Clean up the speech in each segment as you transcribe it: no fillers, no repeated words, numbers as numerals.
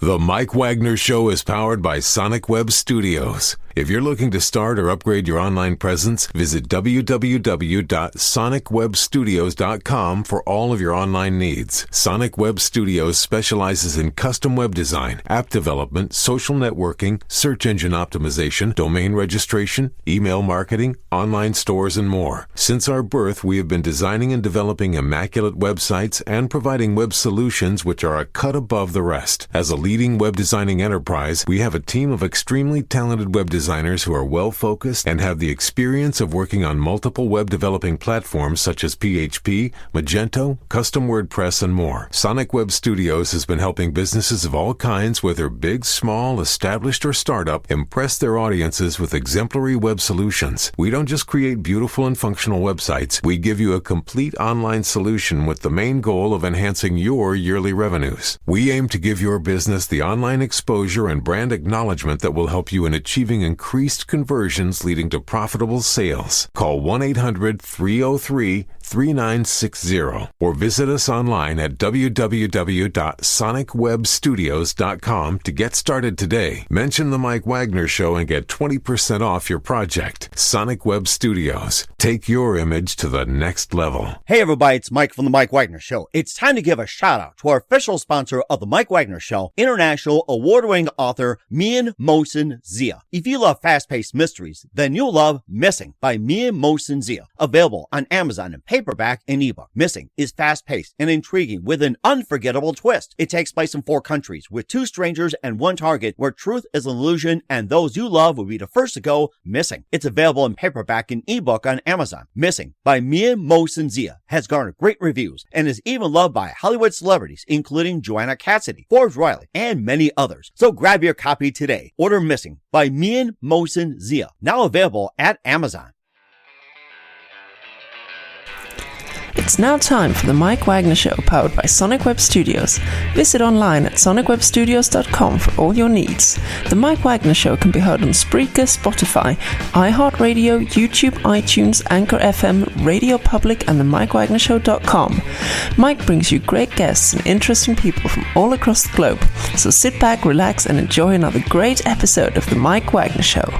The Mike Wagner Show is powered by Sonic Web Studios. If you're looking to start or upgrade your online presence, visit www.sonicwebstudios.com for all of your online needs. Sonic Web Studios specializes in custom web design, app development, social networking, search engine optimization, domain registration, email marketing, online stores, and more. Since our birth, we have been designing and developing immaculate websites and providing web solutions which are a cut above the rest. As a leading web designing enterprise, we have a team of extremely talented web designers who are well-focused and have the experience of working on multiple web developing platforms such as PHP, Magento, custom WordPress, and more. Sonic Web Studios has been helping businesses of all kinds, whether big, small, established, or startup, impress their audiences with exemplary web solutions. We don't just create beautiful and functional websites. We give you a complete online solution with the main goal of enhancing your yearly revenues. We aim to give your business the online exposure and brand acknowledgement that will help you in achieving increased conversions leading to profitable sales. Call 1-800-303-3960 or visit us online at www.sonicwebstudios.com to get started today. Mention the Mike Wagner Show and get 20% off your project. Sonic Web Studios. Take your image to the next level. Hey everybody, it's Mike from the Mike Wagner Show. It's time to give a shout out to our official sponsor of the Mike Wagner Show, international award-winning author Mian Mohsen Zia. If you love fast-paced mysteries, then you'll love Missing by Mian Mohsen Zia. Available on Amazon in paperback and ebook. Missing is fast-paced and intriguing with an unforgettable twist. It takes place in 4 countries with 2 strangers and 1 target where truth is an illusion and those you love will be the first to go missing. It's available in paperback and ebook on Amazon. Missing by Mian Mohsen Zia has garnered great reviews and is even loved by Hollywood celebrities including Joanna Cassidy, Forbes Riley, and many others. So grab your copy today. Order Missing by Mian Mohsen Zia, now available at Amazon. It's now time for the Mike Wagner Show, powered by Sonic Web Studios. Visit online at sonicwebstudios.com for all your needs. The Mike Wagner Show can be heard on Spreaker, Spotify, iHeartradio, YouTube, iTunes, Anchor FM, Radio Public, and the MikeWagnerShow.com. Mike brings you great guests and interesting people from all across the globe. So sit back, relax, and enjoy another great episode of the Mike Wagner Show.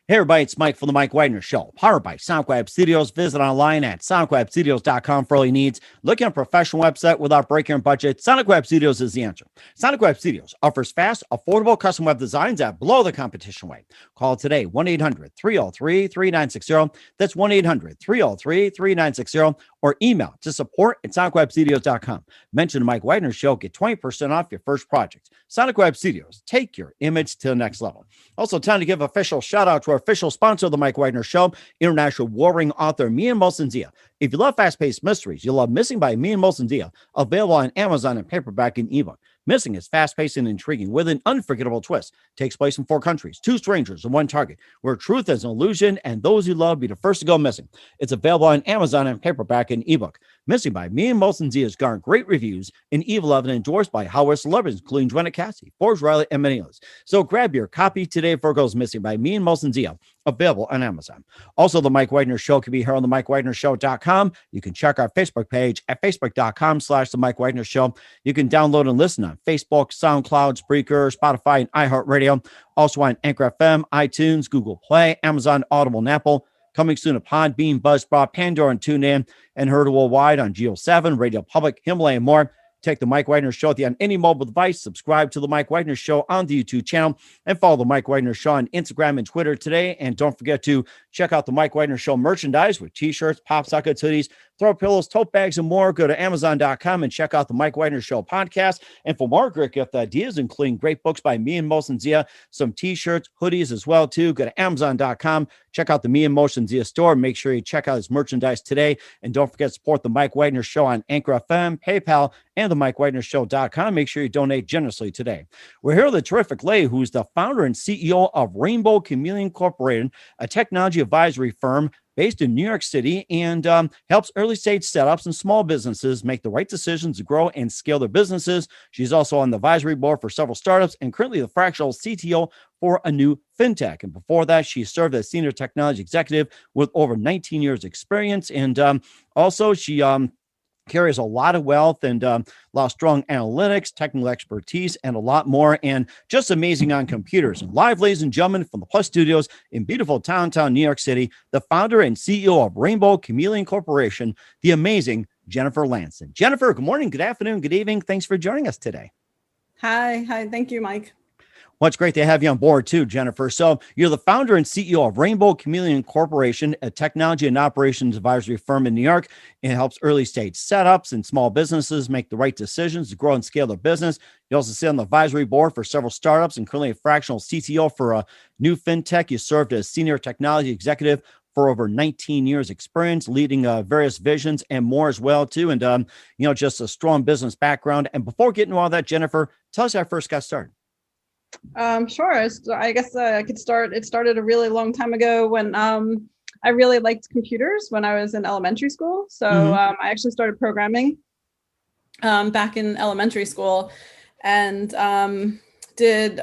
Hey everybody, it's Mike from the Mike Wagner Show, powered by Sonic Web Studios. Visit online at sonicwebstudios.com for all your needs. Looking at a professional website without breaking your budget? Sonic Web Studios is the answer. Sonic Web Studios offers fast, affordable custom web designs that blow the competition away. Call today, 1-800-303-3960. That's 1-800-303-3960. Or email to support@sonicwebstudios.com. Mention the Mike Wagner Show, get 20% off your first project. Sonic Web Studios, take your image to the next level. Also, time to give official shout out to our official sponsor of the Mike Wagner Show, international warring author Mian Mohsen Zia. If you love fast-paced mysteries, you'll love Missing by Mian Mohsen Zia, available on Amazon in paperback and ebook. Missing is fast-paced and intriguing with an unforgettable twist. Takes place in 4 countries, 2 strangers and 1 target, where truth is an illusion and those you love be the first to go missing. It's available on Amazon in paperback and ebook. Missing by Mian Mohsen Zia has garnered great reviews and even loved and endorsed by Hollywood celebrities, including Joanna Cassidy, Forbes Riley, and many others. So grab your copy today for Goes Missing by Mian Mohsen Zia, available on Amazon. Also, the Mike Wagner Show can be heard on the MikeWagnerShow.com. You can check our Facebook page at facebook.com/the Mike Wagner Show. You can download and listen on Facebook, SoundCloud, Spreaker, Spotify, and iHeartRadio. Also on Anchor FM, iTunes, Google Play, Amazon, Audible, and Apple. Coming soon to Podbean, Buzzsprout, Pandora, and TuneIn, and heard worldwide on Geo 7, Radio Public, Himalaya, and more. Take the Mike Wagner Show on any mobile device. Subscribe to the Mike Wagner Show on the YouTube channel and follow the Mike Wagner Show on Instagram and Twitter today. And don't forget to check out the Mike Wagner Show merchandise with t-shirts, pop sockets, hoodies, throw pillows, tote bags, and more. Go to Amazon.com and check out the Mike Wagner Show podcast. And for more great gift ideas, including great books by Mian Mohsen Zia, some t-shirts, hoodies as well, too. Go to Amazon.com. Check out the Mian Mohsen Zia store. Make sure you check out his merchandise today. And don't forget to support the Mike Wagner Show on Anchor FM, PayPal, and the MikeWagnerShow.com. Make sure you donate generously today. We're here with the terrific lady who's the founder and CEO of Rainbow Chameleon Incorporated, a technology advisory firm based in New York City, and helps early stage setups and small businesses make the right decisions to grow and scale their businesses. She's also on the advisory board for several startups and currently the fractional CTO for a new fintech. And before that, she served as senior technology executive with over 19 years experience. And also she carries a lot of wealth and a lot of strong analytics, technical expertise, and a lot more, and just amazing on computers. And live, ladies and gentlemen, from the Plus Studios in beautiful downtown New York City, the founder and CEO of Rainbow Chameleon Corporation, the amazing Jennifer Lansden. Jennifer, good morning, good afternoon, good evening. Thanks for joining us today. Hi. Thank you, Mike. Well, it's great to have you on board too, Jennifer. So you're the founder and CEO of Rainbow Chameleon Corporation, a technology and operations advisory firm in New York. It helps early stage setups and small businesses make the right decisions to grow and scale their business. You also sit on the advisory board for several startups and currently a fractional CTO for a new fintech. You served as senior technology executive for over 19 years experience, leading various visions and more as well too. And, just a strong business background. And before getting into all that, Jennifer, tell us how I first got started. Sure. I guess I could start. It started a really long time ago when I really liked computers when I was in elementary school. So I actually started programming back in elementary school and did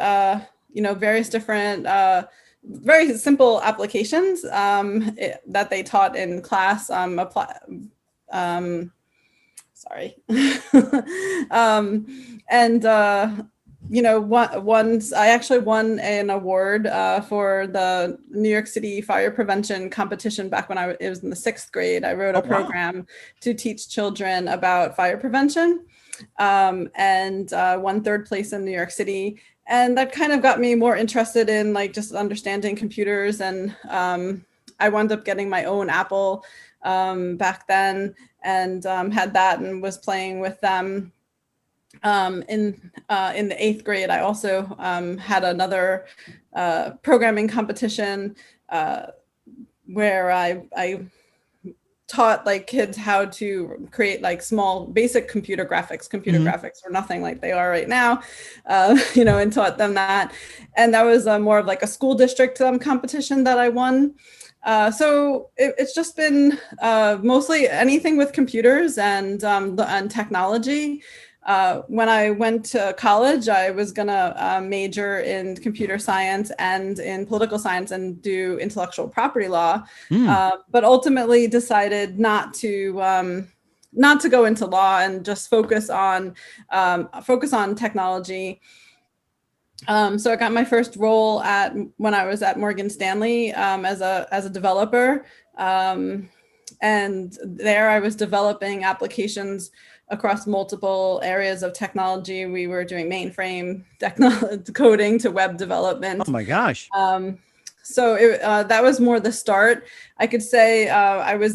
various different very simple applications that they taught in class. Once I actually won an award for the New York City fire prevention competition back when it was in the 6th grade. I wrote a program to teach children about fire prevention and won 3rd place in New York City. And that kind of got me more interested in just understanding computers. And I wound up getting my own Apple back then and had that and was playing with them. In the 8th grade, I also had another programming competition where I taught kids how to create small basic computer graphics. Graphics were nothing like they are right now, and taught them that. And that was more of a school district competition that I won. So it's just been mostly anything with computers and technology. When I went to college, I was going to major in computer science and in political science and do intellectual property law, but ultimately decided not to go into law and just focus on technology. So I got my first role when I was at Morgan Stanley as a developer, and there I was developing applications across multiple areas of technology. We were doing mainframe coding to web development. Oh my gosh. So that was more the start. I could say I was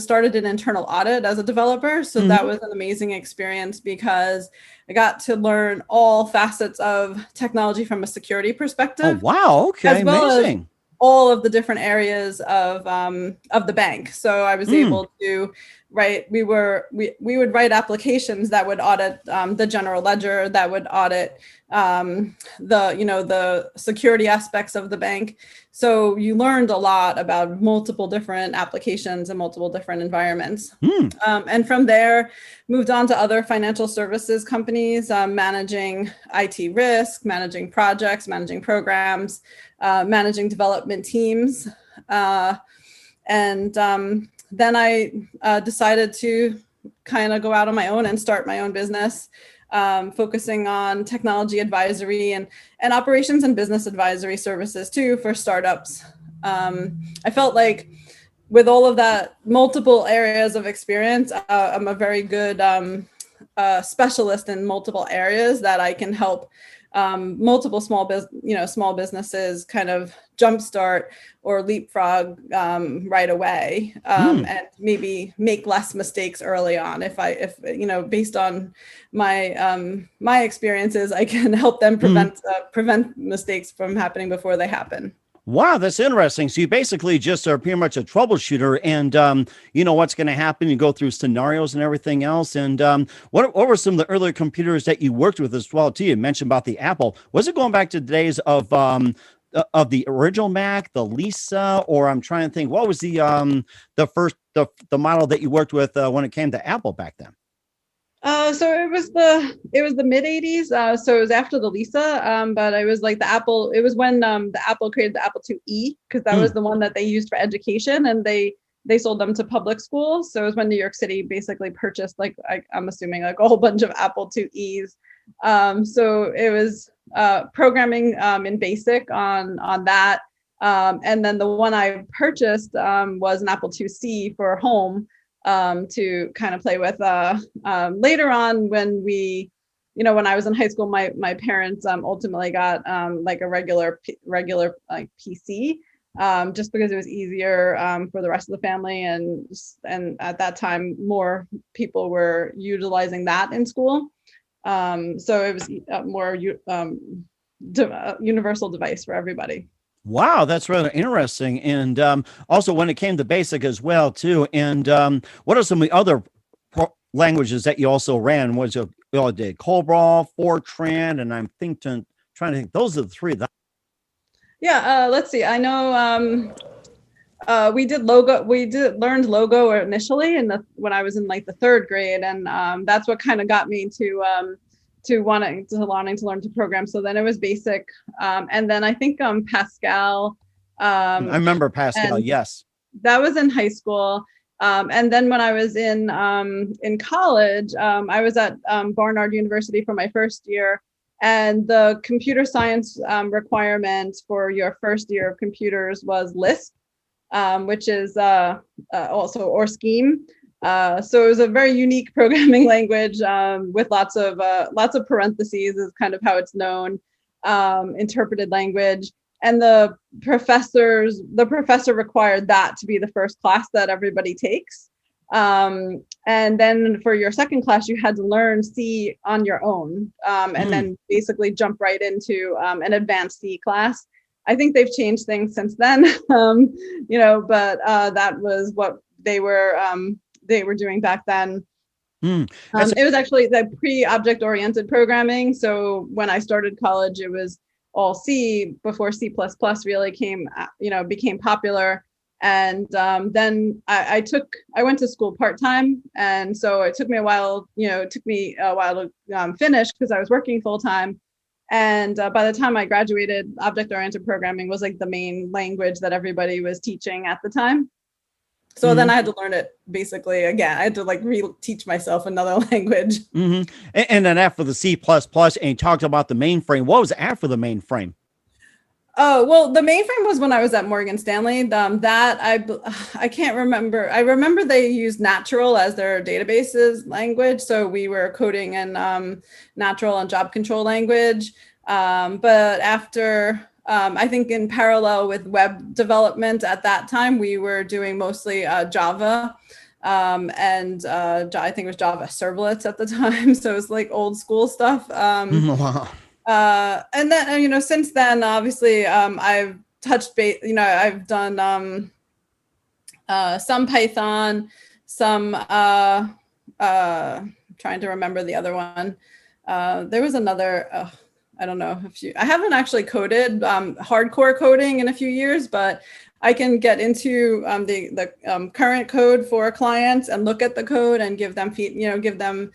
started in internal audit as a developer. So that was an amazing experience because I got to learn all facets of technology from a security perspective. Oh, wow. Okay. As well amazing. As all of the different areas of the bank. So I was able to we would write applications that would audit the general ledger, that would audit the security aspects of the bank. So you learned a lot about multiple different applications and multiple different environments. And from there, moved on to other financial services companies, managing IT risk, managing projects, managing programs, managing development teams. Then I decided to kind of go out on my own and start my own business, focusing on technology advisory and operations and business advisory services too for startups. I felt like with all of that multiple areas of experience, I'm a very good specialist in multiple areas that I can help multiple small businesses kind of jumpstart or leapfrog right away, and maybe make less mistakes early on. If based on my experiences, I can help them prevent mistakes from happening before they happen. Wow, that's interesting. So you basically just are pretty much a troubleshooter, and you know what's going to happen. You go through scenarios and everything else. And what were some of the earlier computers that you worked with as well? Too, you mentioned about the Apple. Was it going back to the days of of the original Mac, the Lisa, or I'm trying to think, what was the first the model that you worked with when it came to Apple back then? So it was the mid 80s. So it was after the Lisa, but it was like the Apple. It was when the Apple created the Apple IIe, because that was the one that they used for education, and they sold them to public schools. So it was when New York City basically purchased, like, I'm assuming, like a whole bunch of Apple IIes. So it was programming in BASIC on that. And then the one I purchased was an Apple IIc for home, to kind of play with. Later on, when when I was in high school, my parents ultimately got like a regular like PC, just because it was easier for the rest of the family, and at that time more people were utilizing that in school. So it was more universal device for everybody. Wow, that's really interesting. And also when it came to BASIC as well too. And what are some of the other languages that you also ran? Was it did COBOL, Fortran, and I'm trying to think. Those are the three. Yeah, let's see. I know we did Logo. We learned Logo initially when I was in like the third grade, and that's what kind of got me to wanting to learn to program. So then it was BASIC, and then I think Pascal. I remember Pascal. Yes, that was in high school. And then when I was in college, I was at Barnard University for my first year, and the computer science requirement for your first year of computers was Lisp, which is also or Scheme. So it was a very unique programming language with lots of parentheses is kind of how it's known, interpreted language. And the professor required that to be the first class that everybody takes. And then for your second class, you had to learn C on your own, and then basically jump right into an advanced C class. I think they've changed things since then, but that was what they were doing back then. It was actually the pre-object-oriented programming. So when I started college, it was all C before C++ really became popular. And then I went to school part-time, and so it took me a while. It took me a while to finish because I was working full-time. And by the time I graduated, object-oriented programming was like the main language that everybody was teaching at the time. So then I had to learn it basically again. I had to like re-teach myself another language. And then after the C++, and you talked about the mainframe. What was after the mainframe? Oh, well, the mainframe was when I was at Morgan Stanley. That I can't remember. I remember they used Natural as their databases language. So we were coding in Natural and job control language. But after... I think in parallel with web development at that time, we were doing mostly Java, and I think it was Java servlets at the time. So it was like old school stuff. Wow. And then, since then, obviously, I've touched base, I've done some Python, some trying to remember the other one. There was another, I don't know I haven't actually coded hardcore coding in a few years, but I can get into the current code for clients and look at the code and give them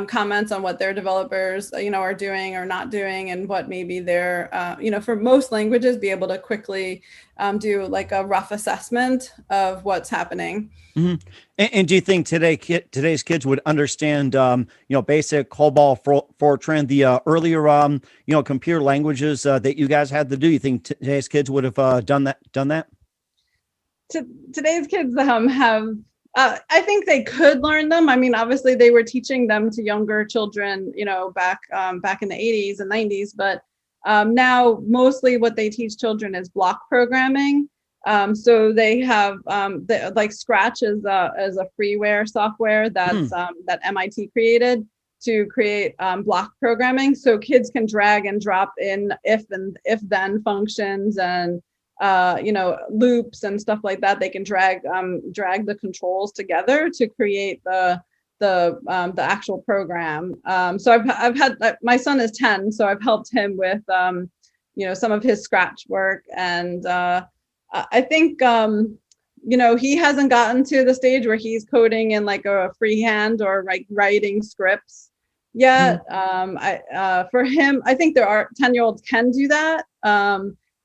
comments on what their developers are doing or not doing, and what maybe they're for most languages be able to quickly do like a rough assessment of what's happening. And do you think today's kids would understand BASIC, COBOL, Fortran, the earlier computer languages that you guys had to do? You think today's kids would have done that? Today's kids have I think they could learn them. I mean, obviously they were teaching them to younger children, back in the 80s and 90s, but now mostly what they teach children is block programming. So they have like Scratch is a freeware software that's that MIT created to create block programming. So kids can drag and drop in if then functions and loops and stuff like that. They can drag the controls together to create the actual program. So I've had my son is 10, so I've helped him with some of his Scratch work. And I think, he hasn't gotten to the stage where he's coding in like a freehand or like writing scripts yet. For him, I think there are 10-year-olds can do that.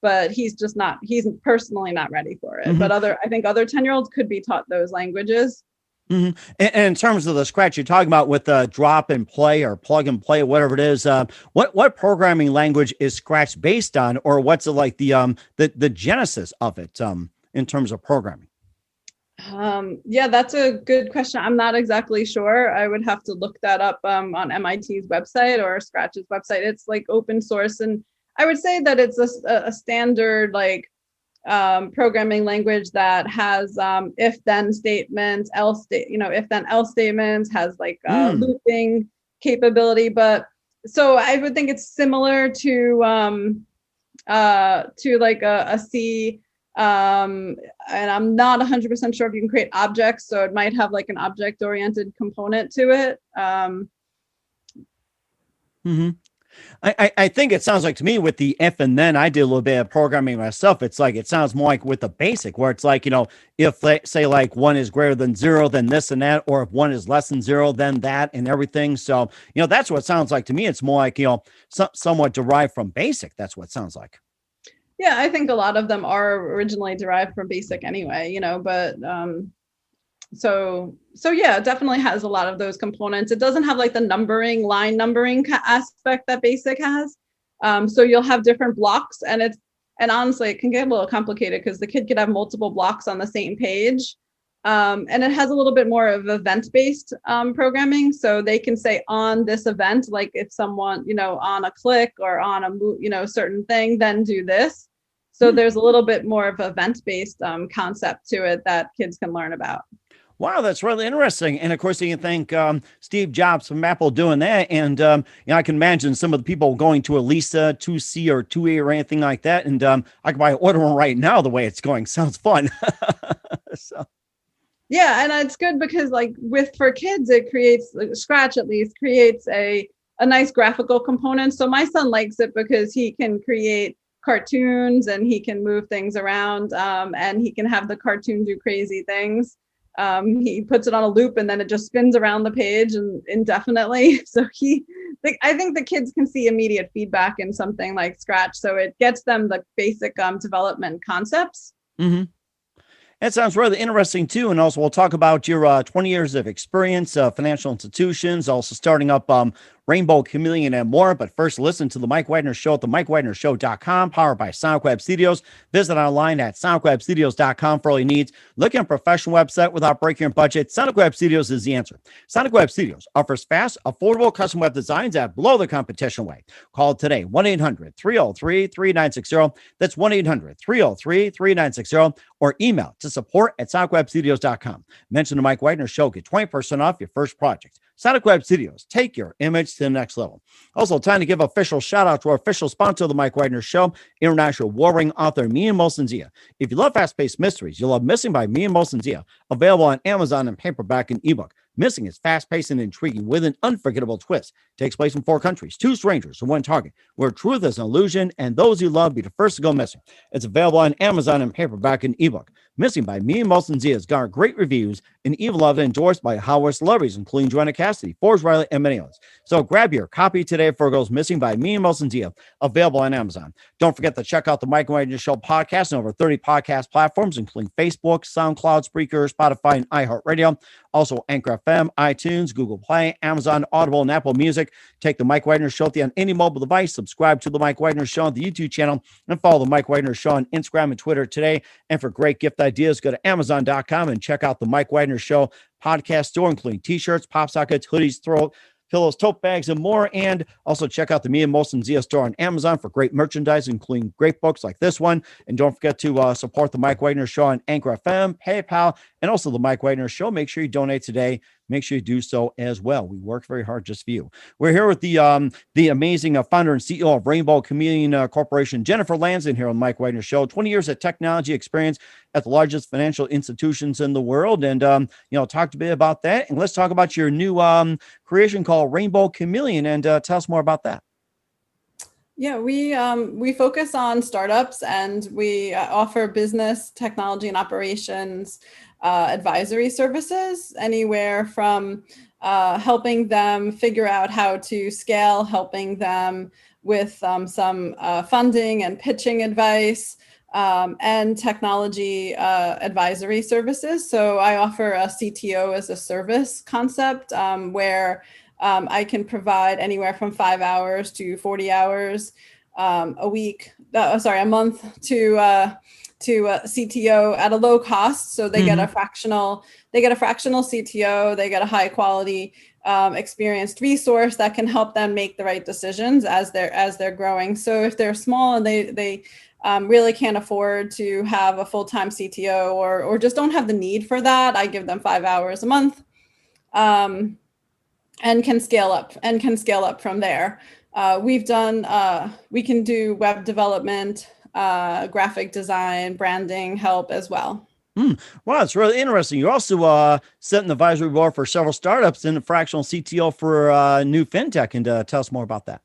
But he's personally not ready for it. But I think other 10-year-olds could be taught those languages. And in terms of the Scratch you're talking about with drop and play or plug and play, whatever it is, what programming language is Scratch based on, or what's like the genesis of it in terms of programming? Yeah, that's a good question. I'm not exactly sure. I would have to look that up on MIT's website or Scratch's website. It's like open source, and I would say that it's a standard like programming language that has if-then statements, if-then else statements, has like looping capability. But so I would think it's similar to like a C. And I'm not 100% sure if you can create objects, so it might have like an object-oriented component to it. I think it sounds like to me with the if and then, I did a little bit of programming myself. It's like, it sounds more like with the basic, where it's like, if say like 1 is greater than 0, then this and that, or if 1 is less than 0, then that and everything. So, that's what it sounds like to me. It's more like, somewhat derived from basic. That's what it sounds like. Yeah, I think a lot of them are originally derived from basic anyway, but so yeah, it definitely has a lot of those components. It doesn't have like the line numbering aspect that basic has. So you'll have different blocks, and honestly, it can get a little complicated because the kid could have multiple blocks on the same page. And it has a little bit more of event-based programming. So they can say on this event, like if someone, on a click or on a certain thing, then do this. So there's a little bit more of event-based concept to it that kids can learn about. Wow, that's really interesting. And of course, you can thank Steve Jobs from Apple doing that. And I can imagine some of the people going to a Lisa 2C or 2A or anything like that. And I can buy order one right now. The way it's going sounds fun. So. Yeah, and it's good because like for kids, it creates, Scratch at least creates a nice graphical component. So my son likes it because he can create cartoons and he can move things around, and he can have the cartoon do crazy things. He puts it on a loop and then it just spins around the page and indefinitely. So I think the kids can see immediate feedback in something like Scratch. So it gets them the basic development concepts. That sounds really interesting too. And also we'll talk about your 20 years of experience, financial institutions, also starting up Rainbow Chameleon and more. But first, listen to the Mike Wagner Show at the MikeWagnerShow.com, powered by SonicWeb Studios. Visit online at SonicWebStudios.com for all your needs. Looking at a professional website without breaking your budget? SonicWeb Studios is the answer. SonicWeb Studios offers fast, affordable custom web designs that blow the competition away. Call today, 1-800-303-3960. That's 1-800-303-3960. Or email to support@SonicWebStudios.com. Mention the Mike Wagner Show. Get 20% off your first project. Sonic Web Studios, take your image to the next level. Also, time to give official shout out to our official sponsor of the Mike Wagner Show, international warring author Mia Molson-Zia. If you love fast-paced mysteries, you'll love Missing by Mia Molson-Zia, available on Amazon in paperback and ebook. Missing is fast-paced and intriguing with an unforgettable twist. Takes place in 4 countries, 2 strangers and 1 target, where truth is an illusion and those you love be the first to go missing. It's available on Amazon in paperback and ebook. Missing by Mia Molson-Zia has garnered great reviews and even loved and endorsed by Howard celebrities, including Joanna Cassidy, Forbes Riley, and many others. So grab your copy today for Goes Missing by Mia Molson-Zia, available on Amazon. Don't forget to check out the Mike Wagner Show podcast on over 30 podcast platforms, including Facebook, SoundCloud, Spreaker, Spotify, and iHeartRadio. Also, Anchor FM, iTunes, Google Play, Amazon, Audible, and Apple Music. Take the Mike Wagner Show on any mobile device. Subscribe to the Mike Wagner Show on the YouTube channel, and follow the Mike Wagner Show on Instagram and Twitter today. And for great gift ideas, go to Amazon.com and check out the Mike Wagner Show podcast store, including t-shirts, pop sockets, hoodies, pillows, tote bags, and more. And also check out the Mia Molson-Zia store on Amazon for great merchandise, including great books like this one. And don't forget to support the Mike Wagner Show on Anchor FM, PayPal, and also the Mike Wagner Show. Make sure you donate today. Make sure you do so as well. We work very hard just for you. We're here with the amazing founder and CEO of Rainbow Chameleon Corporation, Jennifer Lansden, here on the Mike Wagner Show. 20 years of technology experience at the largest financial institutions in the world. And, talked a bit about that. And let's talk about your new creation called Rainbow Chameleon, and tell us more about that. Yeah, we focus on startups, and we offer business, technology, and operations advisory services, anywhere from helping them figure out how to scale, helping them with some funding and pitching advice, and technology advisory services. So I offer a CTO as a service concept, where I can provide anywhere from 5 hours to 40 hours a month to CTO at a low cost. So they get a fractional CTO, they get a high quality experienced resource that can help them make the right decisions as they're growing. So if they're small and they really can't afford to have a full-time CTO or just don't have the need for that, I give them 5 hours a month. And can scale up from there. We can do web development, graphic design, branding help as well. Wow, it's really interesting. You're also setting the advisory board for several startups and a fractional CTO for new fintech. And tell us more about that.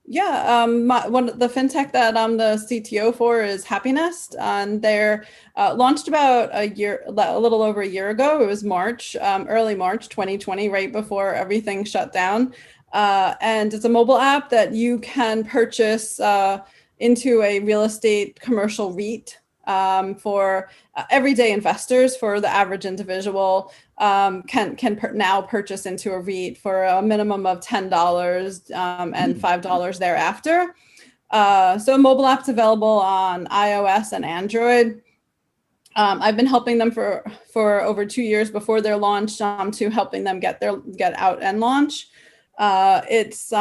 Yeah, the fintech that I'm the CTO for is Happinest, and they're launched about a little over a year ago. It was March, early March 2020, right before everything shut down. And it's a mobile app that you can purchase into a real estate commercial REIT for everyday investors. For the average individual, can now purchase into a REIT for a minimum of $10 and $5 thereafter. So mobile app's available on iOS and Android. I've been helping them for over 2 years before their launch, to helping them get out and launch. It's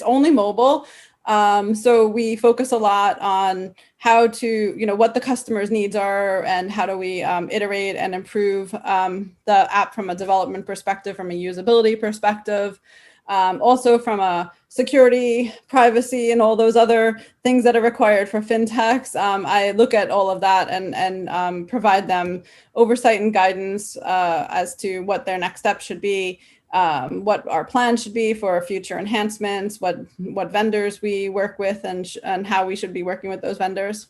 only mobile. So we focus a lot on how to, what the customer's needs are and how do we iterate and improve the app from a development perspective, from a usability perspective, also from a security, privacy, and all those other things that are required for fintechs. I look at all of that and provide them oversight and guidance as to what their next step should be. What our plan should be for future enhancements, what vendors we work with, and how we should be working with those vendors.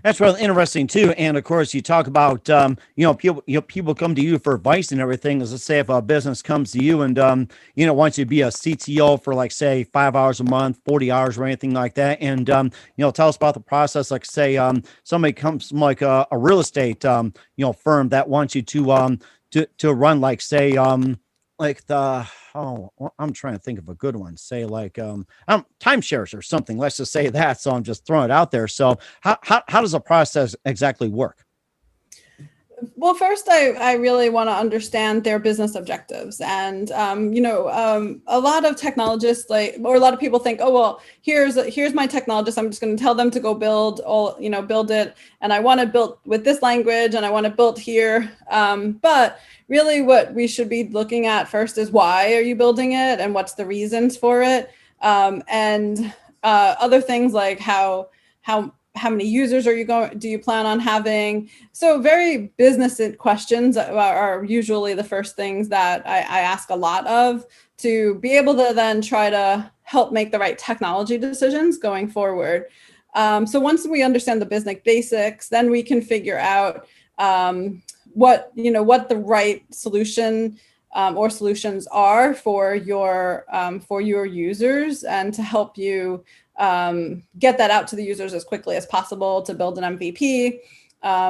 That's really interesting too. And of course, you talk about people come to you for advice and everything. As I say, if a business comes to you and wants you to be a CTO for, like, say, 5 hours a month, 40 hours or anything like that, and tell us about the process. Like, say somebody comes from, like, a real estate firm that wants you to run, like, say I'm trying to think of a good one. Say, like, timeshares or something. Let's just say that. So I'm just throwing it out there. So how does the process exactly work? Well, first, I really want to understand their business objectives. And, a lot of technologists, or a lot of people think, oh, well, here's my technologist. I'm just going to tell them to go build it. And I want it built with this language, and I want it built here. But really what we should be looking at first is, why are you building it, and what's the reasons for it? And other things like how many users do you plan on having? So very business questions are usually the first things that I ask a lot of, to be able to then try to help make the right technology decisions going forward. So once we understand the business basics, then we can figure out what the right solution or solutions are for your users, and to help you get that out to the users as quickly as possible, to build an MVP,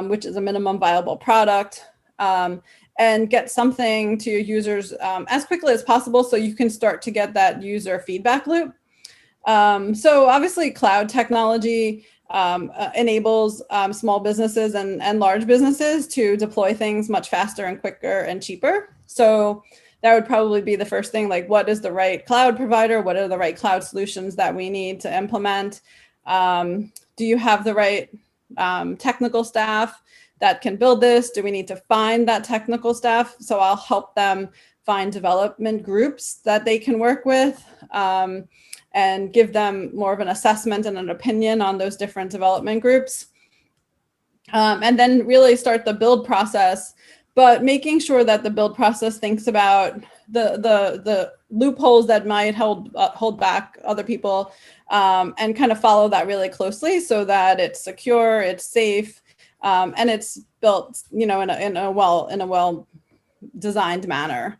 which is a minimum viable product, and get something to your users as quickly as possible, so you can start to get that user feedback loop. So obviously cloud technology enables small businesses and large businesses to deploy things much faster and quicker and cheaper. So that would probably be the first thing, like, what is the right cloud provider? What are the right cloud solutions that we need to implement? Do you have the right technical staff that can build this? Do we need to find that technical staff? So I'll help them find development groups that they can work with, and give them more of an assessment and an opinion on those different development groups. And then really start the build process, but making sure that the build process thinks about the loopholes that might hold back other people, and kind of follow that really closely so that it's secure, it's safe, and it's built, in a well designed manner.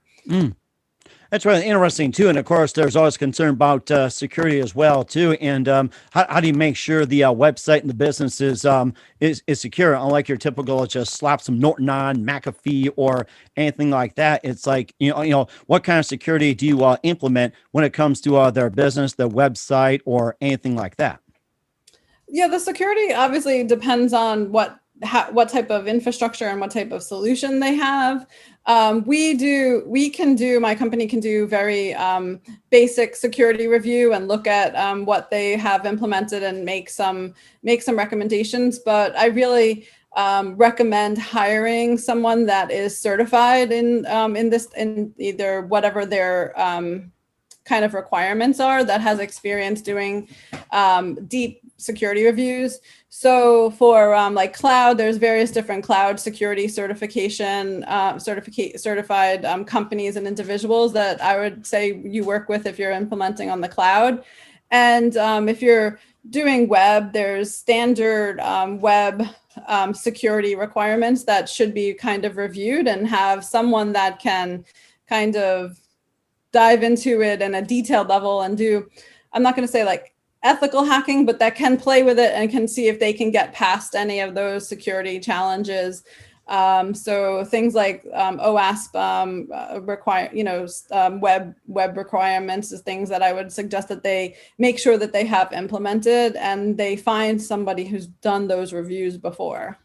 That's really interesting too, and of course, there's always concern about security as well too. And how do you make sure the website and the business is secure? Unlike your typical, just slap some Norton on, McAfee, or anything like that. It's like what kind of security do you implement when it comes to their business, their website, or anything like that? Yeah, the security obviously depends on what type of infrastructure and what type of solution they have. My company can do very basic security review and look at what they have implemented and make some recommendations. But I really recommend hiring someone that is certified in either whatever their kind of requirements are, that has experience doing deep security reviews. So for like cloud, there's various different cloud security certified companies and individuals that I would say you work with if you're implementing on the cloud. And if you're doing web, there's standard web security requirements that should be kind of reviewed, and have someone that can kind of dive into it in a detailed level and do, I'm not going to say like ethical hacking, but that can play with it and can see if they can get past any of those security challenges. So things like OWASP web requirements is things that I would suggest that they make sure that they have implemented, and they find somebody who's done those reviews before.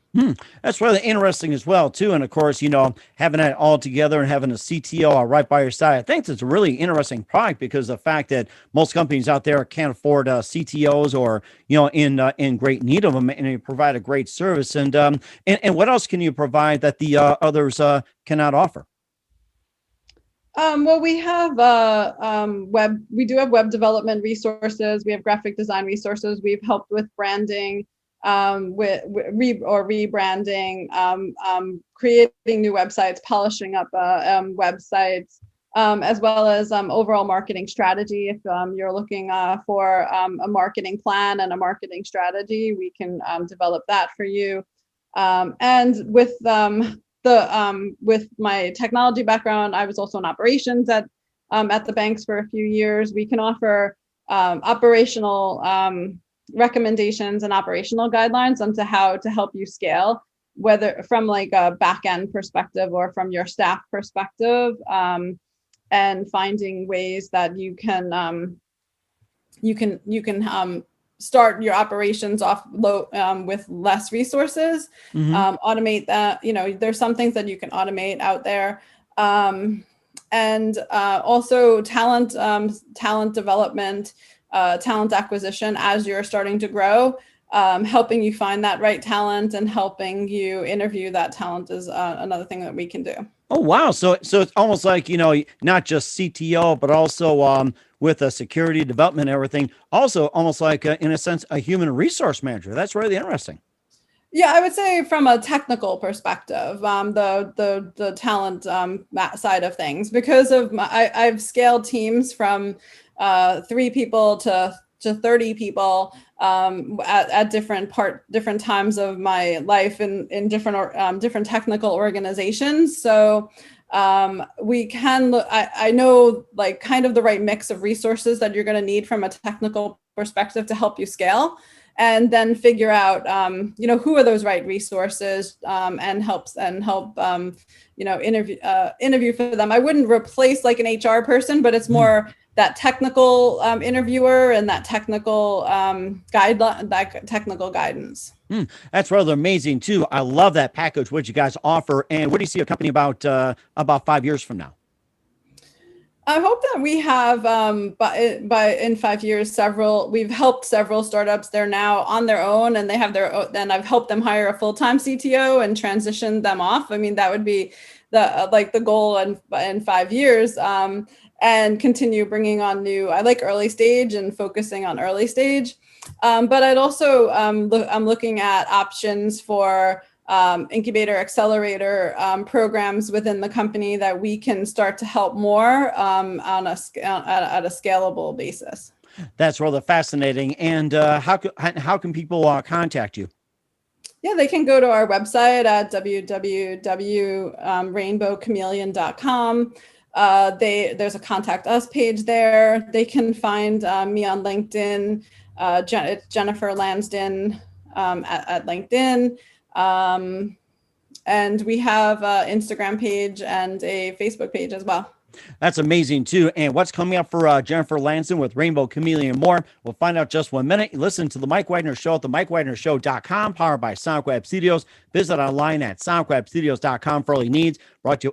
That's really interesting as well, too. And of course, having that all together and having a CTO right by your side, I think it's a really interesting product, because the fact that most companies out there can't afford CTOs, or, in great need of them, and you provide a great service. And what else can you provide that the others cannot offer? Well, we have we do have web development resources. We have graphic design resources. We've helped with branding, rebranding, creating new websites, polishing up websites, as well as overall marketing strategy. If you're looking for a marketing plan and a marketing strategy, we can develop that for you. And with my technology background, I was also in operations at the banks for a few years. We can offer operational recommendations and operational guidelines onto how to help you scale, whether from like a back end perspective or from your staff perspective, and finding ways that you can start your operations off low with less resources. Automate that. There's some things that you can automate out there, and also talent development, talent acquisition as you're starting to grow. Helping you find that right talent and helping you interview that talent is another thing that we can do. Oh, wow. So it's almost like, not just CTO, but also with a security development and everything, also almost like, in a sense, a human resource manager. That's really interesting. Yeah, I would say from a technical perspective, the talent side of things, because of I've scaled teams from 3 people to 30 people at different times of my life in different technical organizations. So we can look, I know like kind of the right mix of resources that you're going to need from a technical perspective to help you scale, and then figure out who are those right resources, and help interview for them. I wouldn't replace like an HR person, but it's more that technical interviewer and that technical technical guidance. That's rather amazing too. I love that package, what you guys offer. And what do you see a company about 5 years from now? I hope that we have in 5 years, we've helped several startups. They're now on their own, and they have their own, and I've helped them hire a full-time CTO and transition them off. I mean, that would be the goal in 5 years. And continue bringing on new. I like early stage and focusing on early stage, but I'd also I'm looking at options for incubator, accelerator programs within the company that we can start to help more at a scalable basis. That's rather fascinating. And how can people contact you? Yeah, they can go to our website at www.rainbowchameleon.com. There's a contact us page there. They can find me on LinkedIn. It's Jennifer Lansden at LinkedIn. And we have an Instagram page and a Facebook page as well. That's amazing too. And what's coming up for Jennifer Lansden with Rainbow Chameleon and more? We'll find out just 1 minute. You listen to the Mike Wagner Show at the MikeWagnerShow.com, powered by Sonic Web Studios. Visit online at sonicwebstudios.com for all your needs. Brought to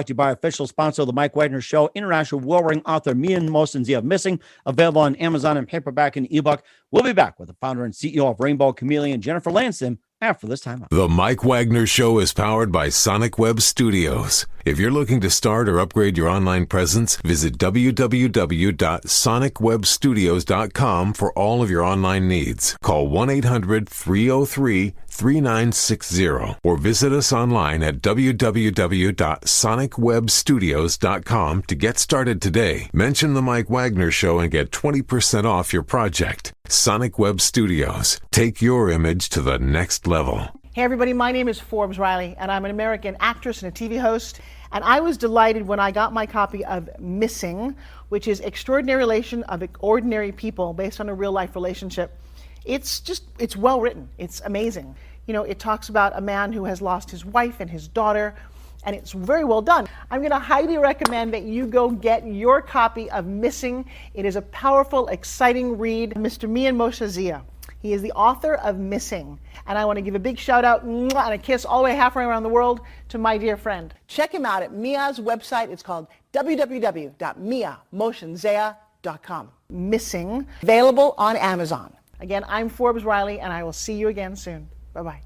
you by official sponsor of the Mike Wagner Show, international will-ring author Mian Mosenzi of Missing, available on Amazon and paperback and ebook. We'll be back with the founder and CEO of Rainbow Chameleon, Jennifer Lansden, after this time. The Mike Wagner Show is powered by Sonic Web Studios. If you're looking to start or upgrade your online presence, visit www.sonicwebstudios.com for all of your online needs. Call 1-800-303-3960 or visit us online at www.sonicwebstudios.com to get started today. Mention the Mike Wagner Show and get 20% off your project. Sonic Web Studios. Take your image to the next level. Hey everybody, my name is Forbes Riley, and I'm an American actress and a TV host. And I was delighted when I got my copy of Missing, which is Extraordinary Relation of Ordinary People based on a real life relationship. It's well written. It's amazing. You know, it talks about a man who has lost his wife and his daughter, and it's very well done. I'm going to highly recommend that you go get your copy of Missing. It is a powerful, exciting read. Mr. Mian Mosenzi. He is the author of Missing. And I want to give a big shout out and a kiss all the way halfway around the world to my dear friend. Check him out at Mia's website. It's called www.miamosenzea.com. Missing, available on Amazon. Again, I'm Forbes Riley, and I will see you again soon. Bye-bye.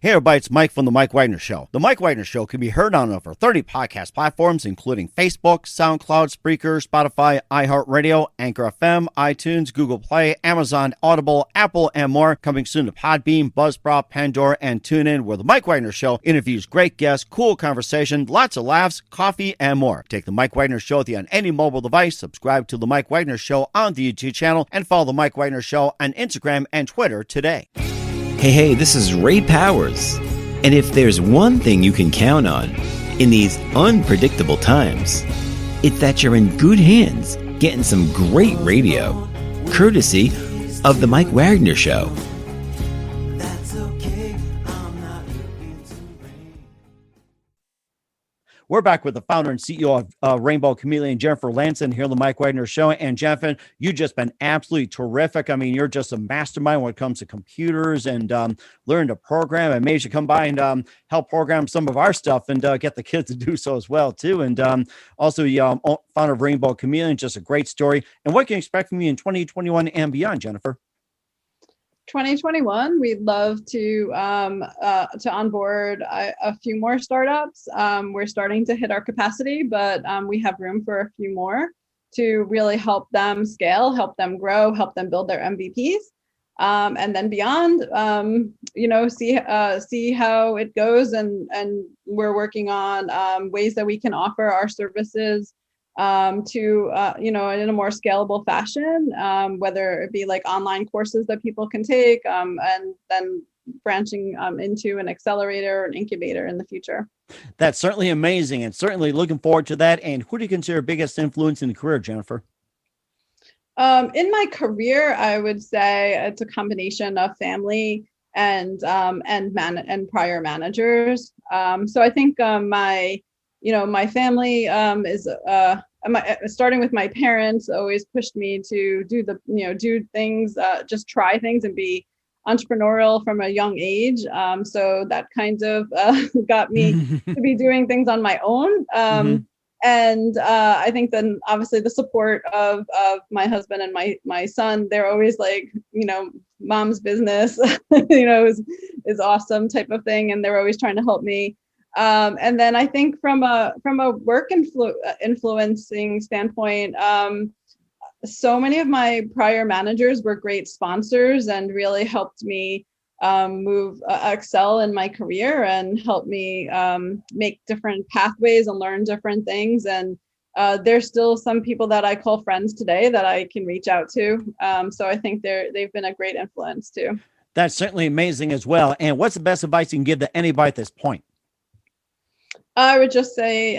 Hey everybody, it's Mike from The Mike Wagner Show. The Mike Wagner Show can be heard on over 30 podcast platforms, including Facebook, SoundCloud, Spreaker, Spotify, iHeartRadio, Anchor FM, iTunes, Google Play, Amazon, Audible, Apple, and more. Coming soon to Podbean, Buzzsprout, Pandora, and TuneIn, where The Mike Wagner Show interviews great guests, cool conversation, lots of laughs, coffee, and more. Take The Mike Wagner Show with you on any mobile device. Subscribe to The Mike Wagner Show on the YouTube channel, and follow The Mike Wagner Show on Instagram and Twitter today. Hey, this is Ray Powers. And if there's one thing you can count on in these unpredictable times, it's that you're in good hands getting some great radio, courtesy of The Mike Wagner Show. We're back with the founder and CEO of Rainbow Chameleon, Jennifer Lansden, here on the Mike Wagner Show. And Jennifer, you've just been absolutely terrific. I mean, you're just a mastermind when it comes to computers and learn to program. And maybe you come by and help program some of our stuff and get the kids to do so as well, too. And also, founder of Rainbow Chameleon, just a great story. And what can you expect from you in 2021 and beyond, Jennifer? 2021, we'd love to onboard a few more startups. We're starting to hit our capacity, but we have room for a few more to really help them scale, help them grow, help them build their MVPs. And then beyond, see how it goes. And we're working on ways that we can offer our services in a more scalable fashion, whether it be like online courses that people can take, and then branching into an accelerator or an incubator in the future. That's certainly amazing, and certainly looking forward to that. And who do you consider biggest influence in the career, Jennifer? In my career, I would say it's a combination of family and prior managers. So I think my family is starting with my parents always pushed me to do things, just try things and be entrepreneurial from a young age. So that kind of got me to be doing things on my own. And I think then obviously the support of my husband and my son, they're always like, mom's business, is awesome type of thing. And they're always trying to help me. And then I think from a work influencing standpoint, so many of my prior managers were great sponsors and really helped me excel in my career and help me make different pathways and learn different things. And there's still some people that I call friends today that I can reach out to. So I think they've been a great influence too. That's certainly amazing as well. And what's the best advice you can give to anybody at this point? I would just say,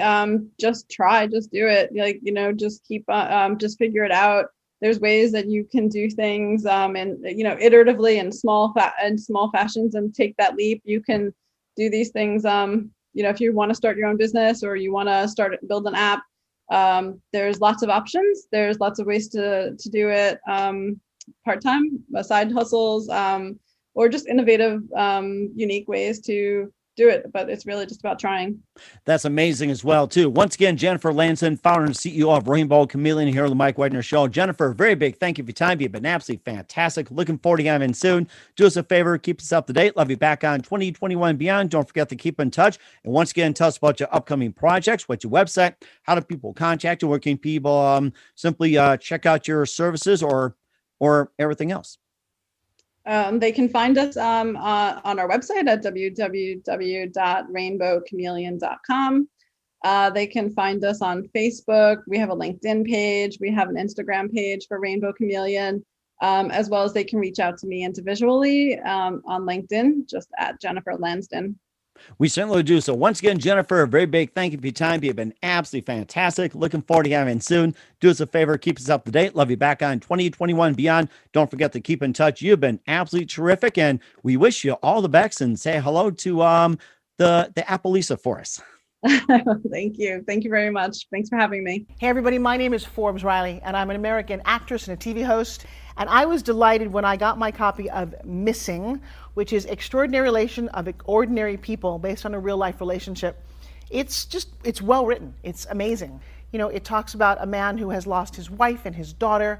just try, just do it. Like, just keep, just figure it out. There's ways that you can do things, and iteratively in small fashions, and take that leap. You can do these things. If you want to start your own business or you want to build an app, there's lots of options. There's lots of ways to do it, part-time, side hustles, or just innovative, unique ways to do it, but it's really just about trying. That's amazing as well too. Once again, Jennifer Lansden, founder and CEO of Rainbow Chameleon, here on the Mike Wagner Show. Jennifer, very big thank you for your time. You've been absolutely fantastic. Looking forward to having you soon. Do us a favor, keep us up to date. Love you back on 2021 and beyond. Don't forget to keep in touch. And once again, tell us about your upcoming projects. What's your website? How do people contact you? Where can people simply check out your services or everything else? They can find us on our website at www.rainbowchameleon.com. They can find us on Facebook. We have a LinkedIn page. We have an Instagram page for Rainbow Chameleon, as well as they can reach out to me individually on LinkedIn, just at Jennifer Lansden. We certainly do. So once again, Jennifer, a very big thank you for your time. You've been absolutely fantastic. Looking forward to having you soon. Do us a favor, keep us up to date. Love you back on 2021 and beyond. Don't forget to keep in touch. You've been absolutely terrific, and we wish you all the best. And say hello to the Appalisa for us. Thank you. Thank you very much. Thanks for having me. Hey, everybody. My name is Forbes Riley, and I'm an American actress and a TV host. And I was delighted when I got my copy of Missing, which is Extraordinary Relation of Ordinary People based on a real life relationship. It's well written. It's amazing. It talks about a man who has lost his wife and his daughter,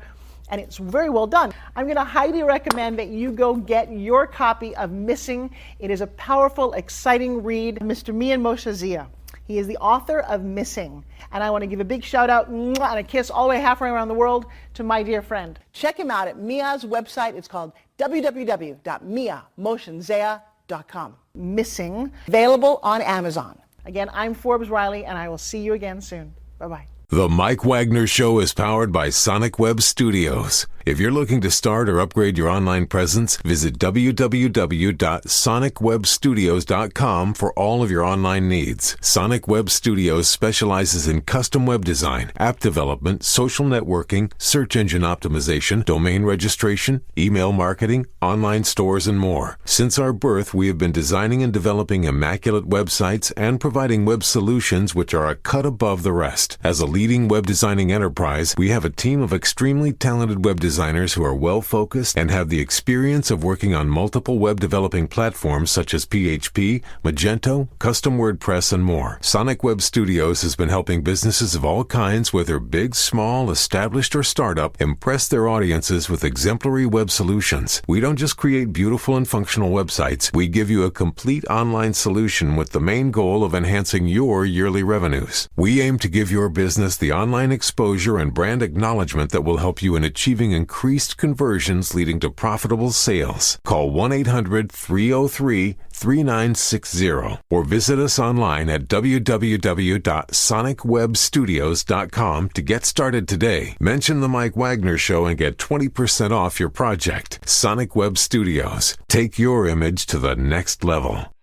and it's very well done. I'm going to highly recommend that you go get your copy of Missing. It is a powerful, exciting read. Mr. Mian Moshe Zia. He is the author of Missing. And I want to give a big shout out and a kiss all the way halfway around the world to my dear friend. Check him out at Mia's website. It's called www.miamotionzea.com. Missing, available on Amazon. Again, I'm Forbes Riley, and I will see you again soon. Bye-bye. The Mike Wagner Show is powered by Sonic Web Studios. If you're looking to start or upgrade your online presence, visit www.sonicwebstudios.com for all of your online needs. Sonic Web Studios specializes in custom web design, app development, social networking, search engine optimization, domain registration, email marketing, online stores, and more. Since our birth, we have been designing and developing immaculate websites and providing web solutions which are a cut above the rest. As a leading web designing enterprise, we have a team of extremely talented web designers who are well-focused and have the experience of working on multiple web developing platforms such as PHP, Magento, Custom WordPress, and more. Sonic Web Studios has been helping businesses of all kinds, whether big, small, established, or startup, impress their audiences with exemplary web solutions. We don't just create beautiful and functional websites. We give you a complete online solution with the main goal of enhancing your yearly revenues. We aim to give your business the online exposure and brand acknowledgement that will help you in achieving increased conversions leading to profitable sales. Call 1-800-303-3960 or visit us online at www.sonicwebstudios.com to get started today. Mention the Mike Wagner Show and get 20% off your project. Sonic Web Studios. Take your image to the next level.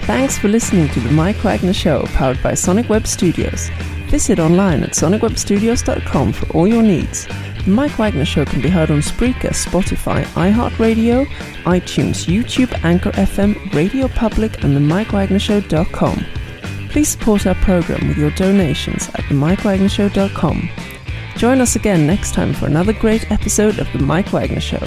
Thanks for listening to the Mike Wagner Show, powered by Sonic Web Studios. Visit online at sonicwebstudios.com for all your needs. The Mike Wagner Show can be heard on Spreaker, Spotify, iHeartradio, iTunes, YouTube, Anchor FM, Radio Public, and themikewagnershow.com. Please support our program with your donations at themikewagnershow.com. Join us again next time for another great episode of The Mike Wagner Show.